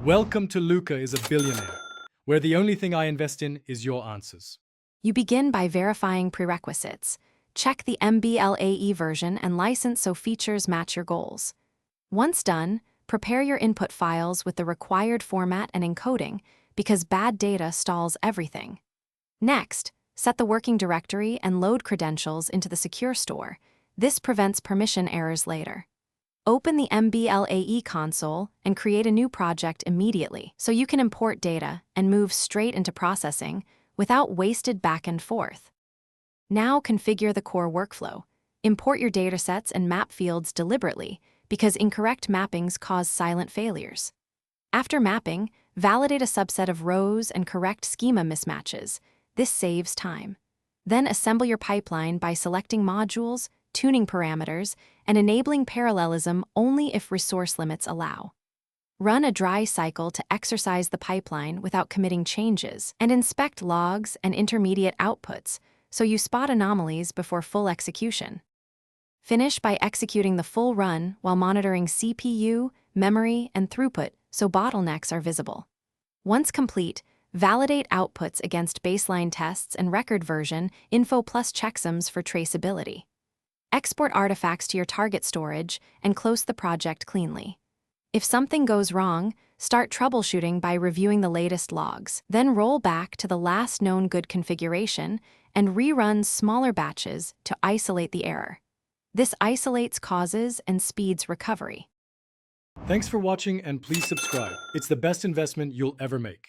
Welcome to Luca is a Billionaire, where the only thing I invest in is your answers. You begin by verifying prerequisites. Check the MBLAE version and license so features match your goals. Once done, prepare your input files with the required format and encoding because bad data stalls everything. Next, set the working directory and load credentials into the secure store. This prevents permission errors later. Open the MBLAE console and create a new project immediately so you can import data and move straight into processing without wasted back and forth. Now configure the core workflow. Import your datasets and map fields deliberately because incorrect mappings cause silent failures. After mapping, validate a subset of rows and correct schema mismatches. This saves time. Then assemble your pipeline by selecting modules, tuning parameters, and enabling parallelism only if resource limits allow. Run a dry cycle to exercise the pipeline without committing changes, and inspect logs and intermediate outputs so you spot anomalies before full execution. Finish by executing the full run while monitoring CPU, memory, and throughput so bottlenecks are visible. Once complete, validate outputs against baseline tests and record version info plus checksums for traceability. Export artifacts to your target storage and close the project cleanly. If something goes wrong, start troubleshooting by reviewing the latest logs. Then roll back to the last known good configuration and rerun smaller batches to isolate the error. This isolates causes and speeds recovery. Thanks for watching and please subscribe. It's the best investment you'll ever make.